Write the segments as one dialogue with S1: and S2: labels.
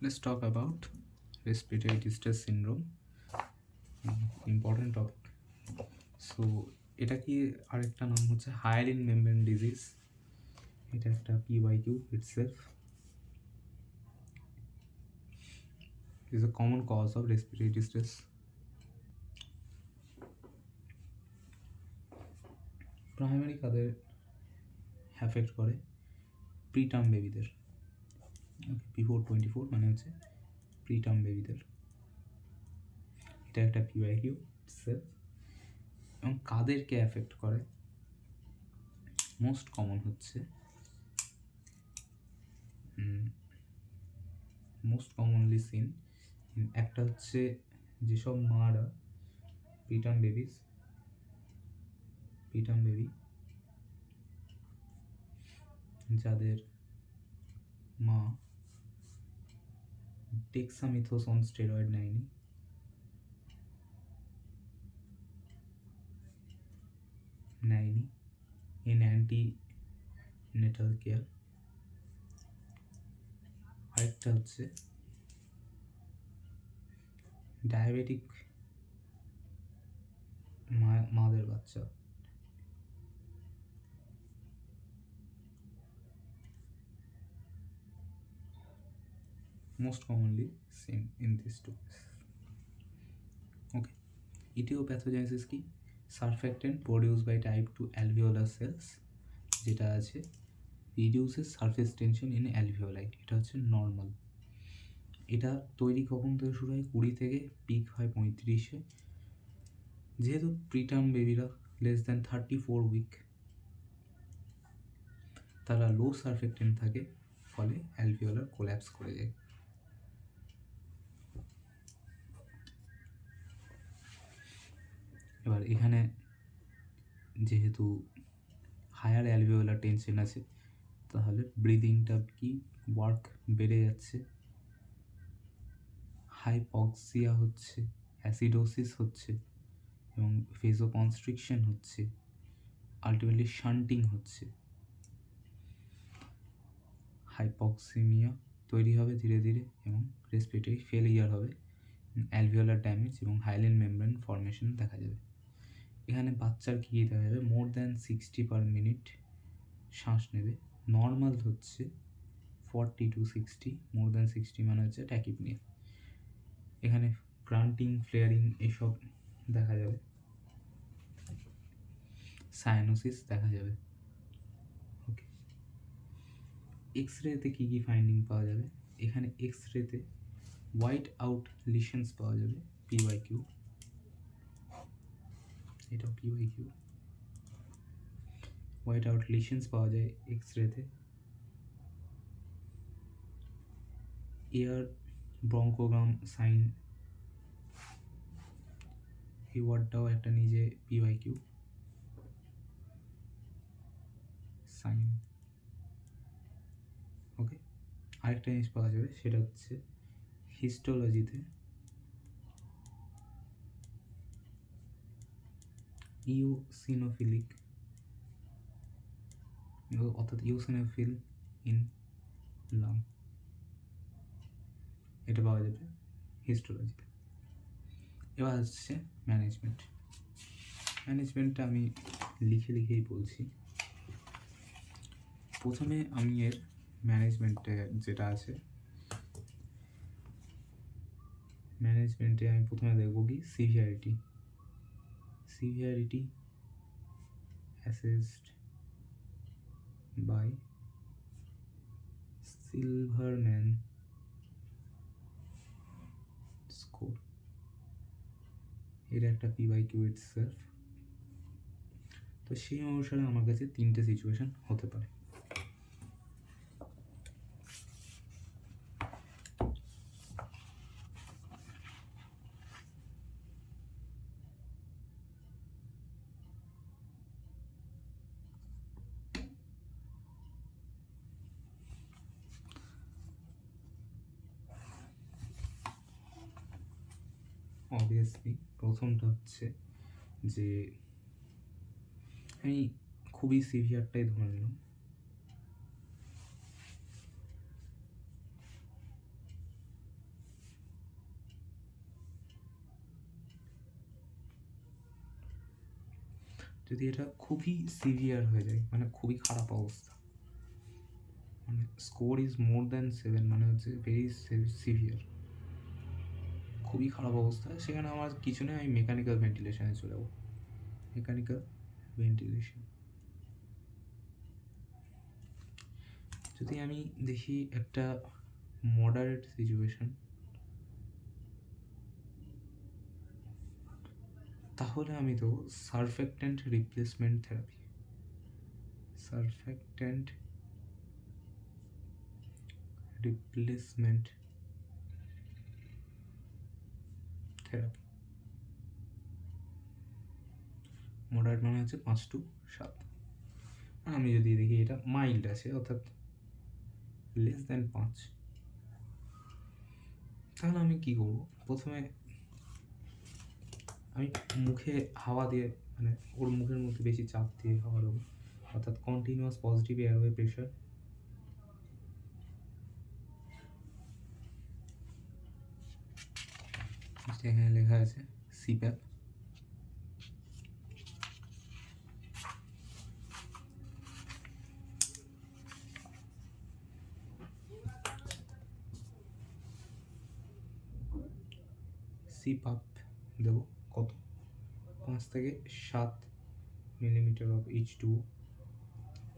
S1: Let's talk about respiratory distress syndrome. Important topic. So এটা কি আরেকটা নাম হচ্ছে হায়ালিন মেমব্রেন ডিজিজ। এটা একটা PYQ itself is a common cause of respiratory distress. Primary কাদের অ্যাফেক্ট করে? প্রিটার্ম বেবিদের। বিফোর 24 মানে হচ্ছে প্রিটার্ম বেবিদের। এটা একটা PYQ itself। এবং কাদেরকে অ্যাফেক্ট করে? মোস্ট কমন হচ্ছে মোস্ট কমনলি সিন একটা হচ্ছে যেসব মারা প্রিটার্ম বেবি যাদের মা ডেক্সামিথোসন স্টেরয়েড নেয়নি, in antenatal care। আরেকটা হচ্ছে ডায়াবেটিক মাদের বাচ্চা, most commonly seen in these two cases. Okay, ইটিওপ্যাথোজেনেসিস কি? Surfactant produced by type 2 alveolar cells যেটা আছে reduces surface tension in alveoli। এটা হচ্ছে নর্মাল। এটা তৈরি কখন থেকে শুরু হয়? 20 থেকে পিক হয় 35-এ। যেহেতু প্রিটার্ম বেবিরা লেস দ্যান 34 উইক, তারা লো সারফেক্টেন্ট থাকে, ফলে অ্যালভিওলার কোল্যাপস করে যায়। এবার এখানে যেহেতু হায়ার অ্যালভিওলার টেনশন আছে, তাহলে ব্রিদিংটা কি ওয়ার্ক বেড়ে যাচ্ছে, হাইপক্সিয়া হচ্ছে, অ্যাসিডোসিস হচ্ছে এবং ভেজোকনস্ট্রিকশন হচ্ছে, আলটিমেটলি শান্টিং হচ্ছে। হাইপক্সিমিয়া তৈরি হবে ধীরে ধীরে এবং রেসপিরেটরি ফেলিয়ার হবে, অ্যালভিওলার ড্যামেজ এবং হাইলিন মেমব্রেন ফর্মেশন দেখা যাবে। এখানে বাচ্চার কী দেখা যাবে? মোর দ্যান 60 পার মিনিট শ্বাস নেবে। নর্মাল হচ্ছে 40 to 60, মোর দ্যান 60 মানে হচ্ছে ট্যাকিপনিয়া। এখানে গ্রান্টিং, ফ্লেয়ারিং এসব দেখা যাবে, সায়ানোসিস দেখা যাবে। ওকে, এক্স-রেতে কী কী ফাইন্ডিং পাওয়া যাবে? এখানে এক্স-রেতে হোয়াইট আউট লিশনস পাওয়া যাবে, PYQ। এটা PYQ, হোয়াইট আউট লিশনস পাওয়া যায় এক্স-রেতে। এয়ার ব্রঙ্কোগ্রাম সাইন, এই ওয়ার্ডটাও একটা নিজে PYQ সাইন। ওকে, আরেকটা জিনিস পাওয়া যাবে, সেটা হচ্ছে হিস্টোলজিতে ইওসিনোফিলিক, অর্থাৎ ইওসিনোফিল ইন লাং, এটা পাওয়া যাবে হিস্টোলজিতে। এবার হচ্ছে ম্যানেজমেন্টটা আমি লিখেই বলছি। প্রথমে আমি এর ম্যানেজমেন্টে যেটা আছে, ম্যানেজমেন্টে আমি প্রথমে দেখব কি severity assessed by Silverman score. এর একটা PYQ itself। তো সেই অনুসারে আমার কাছে 3টে সিচুয়েশন হতে পারে। অবভিয়াসলি প্রথমটা হচ্ছে যে আমি খুবই সিভিয়ারটাই ধরে নিলাম। যদি এটা খুবই সিভিয়ার হয়ে যায়, মানে খুবই খারাপ অবস্থা, মানে স্কোর ইজ মোর দ্যান 7, মানে হচ্ছে ভেরি সিভিয়ার, খুবই খারাপ অবস্থা, সেখানে আমার কিছু নেই, আমি মেকানিক্যাল ভেন্টিলেশনে চলে যাবো। Mechanical ventilation. যদি আমি দেখি একটা মডারেট সিচুয়েশন, তাহলে আমি তো সারফেক্ট্যান্ট replacement therapy, সারফেক্ট্যান্ট replacement therapy, moderate মানে হচ্ছে 5 to 7। আমি যদি দেখি এটা মাইল্ড আছে, অর্থাৎ লেস দ্যান 5, তাহলে আমি কি করব? প্রথমে আমি মুখে হাওয়া দিয়ে, মানে ওর মুখের মধ্যে বেশি চাপ দিয়ে হাওয়া দেবো, অর্থাৎ কন্টিনিউয়াস পজিটিভ এয়ারওয়ে প্রেশার। এখানে লেখা আছে সিপ্যাপ। সিপ্যাপ দেবো কত? 5 থেকে 7 মিলিমিটার অফ H2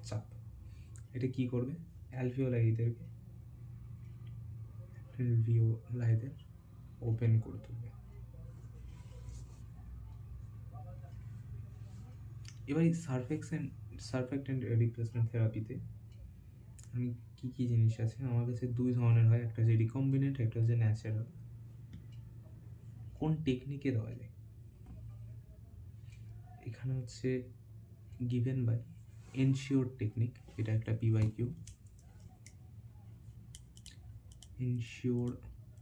S1: চাপ। এটা কি করবে? অ্যালভিওলাইদের ওপেন করে তুলবে। এবার এই সারফেক্ট্যান্ট রিপ্লেসমেন্ট থেরাপিতে আমি কী কী জিনিস আছে আমার কাছে? 2 ধরনের হয়, একটা হচ্ছে রিকম্বিনেন্ট, একটা হচ্ছে ন্যাচারাল। কোন টেকনিকে দেওয়া যায়? এখানে হচ্ছে গিভেন বাই এনশিওর টেকনিক, এটা একটা PYQ। এনশিওর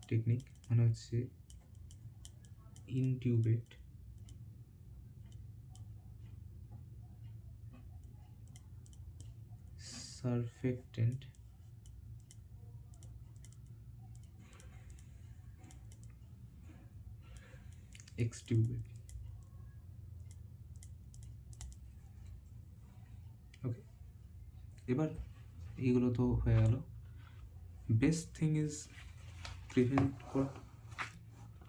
S1: টেকনিক মানে হচ্ছে ইনটিউবেট সারফেক্ট্যান্ট এক্সটিউবেট। ওকে, এবার এইগুলো তো হয়ে গেল। বেস্ট থিং ইজ প্রিভেন্ট করা।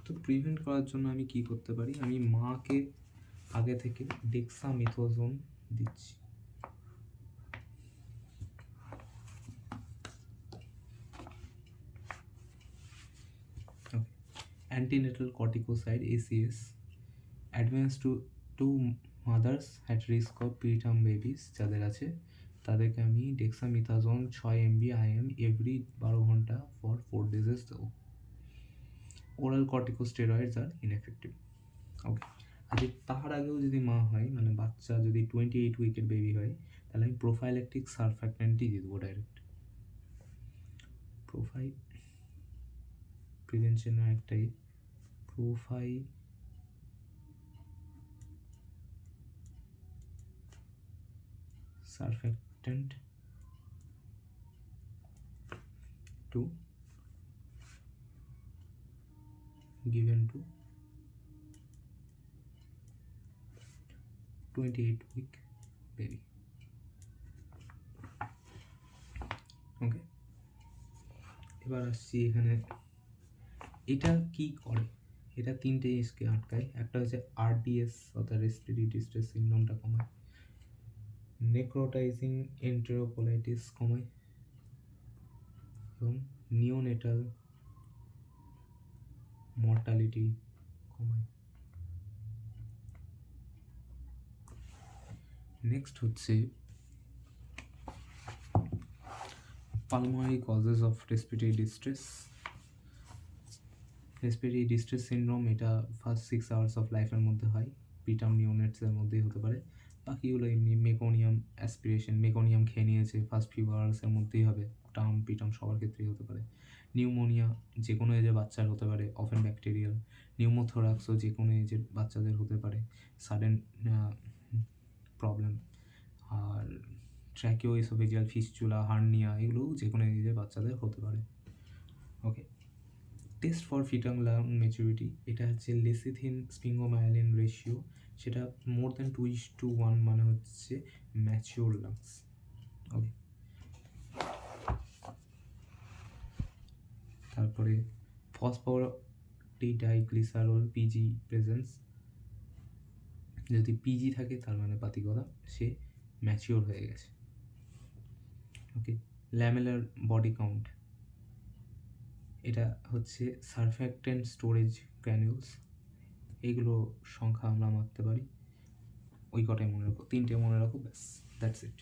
S1: তো প্রিভেন্ট করার জন্য আমি কি করতে পারি? আমি মাকে আগে থেকে ডেক্সামেথোজোন দিচ্ছি। Antenatal corticosteroid ACS advance to mothers at risk of preterm babies যাদের আছে, তাদেরকে আমি ডেক্সামেথাজোন 6 mg IM এভরি 12 ঘন্টা ফর 4 days দেবো। ওরাল কর্টিকোস্টেরয়েডস আর ইনএফেক্টিভ। ওকে, আর তার আগেও যদি মা হয়, মানে বাচ্চা যদি 28 উইকের বেবি হয়, তাহলে আমি প্রোফাইল্যাকটিক সারফ্যাক্ট্যান্টই দিয়ে দেবো ডাইরেক্ট। প্রিভেনশন একটাই, surfactant to given to 28 week baby. Okay, এবার আসছি এখানে। এটা কি করে? এটা 3টে জিনিসকে আটকায়। একটা হচ্ছে RDS অর্থাৎ রেসপিরেটরি ডিস্ট্রেস সিনড্রোমটা কমায়, নেক্রোটাইজিং এন্টেরোকোলাইটিস কমায়, এবং নিওনেটাল মর্টালিটি কমায়। নেক্সট হচ্ছে pulmonary causes of respiratory distress. Respiratory distress syndrome এটা ফার্স্ট 6 hours অফ লাইফের মধ্যে হয়, প্রিটার্ম নিওনেটসের মধ্যেই হতে পারে। বাকিগুলো এমনি মেকোনিয়াম অ্যাসপিরেশন, মেকোনিয়াম খেয়ে নিয়েছে, ফার্স্ট ফিউ আওয়ার্সের মধ্যেই হবে, টার্ম প্রিটার্ম সবার ক্ষেত্রেই হতে পারে। নিউমোনিয়া যে কোনো এজের বাচ্চার হতে পারে, অফেন ব্যাকটেরিয়াল। নিউমোথোরাক্সও যে কোনো এজের বাচ্চাদের হতে পারে, সাডেন প্রবলেম। আর ট্র্যাকিও ইসোফেজিয়াল ফিস্চুলা, হার্নিয়া, এগুলোও যে কোনো এজের বাচ্চাদের হতে পারে। Okay, test for fetal lung maturity, এটা হচ্ছে লেসিথিন স্পিঙ্গোমায়ালিন রেশিও, সেটা মোর দ্যান 2:1 মানে হচ্ছে ম্যাচিওর লাংস। ওকে, তারপরে ফসফোডিডাইগ্লিসারল পিজি প্রেজেন্স, যদি পিজি থাকে তার মানে পাতি কথা সে ম্যাচিওর হয়ে গেছে। ওকে, ল্যামেলার বডি কাউন্ট, এটা হচ্ছে সারফ্যাক্টেন্ট স্টোরেজ গ্র্যানিউলস, এইগুলো সংখ্যা আমরা মাপতে পারি। ওই কটাই মনে রাখো, 3টে মনে রাখো, ব্যাস, দ্যাটস ইট।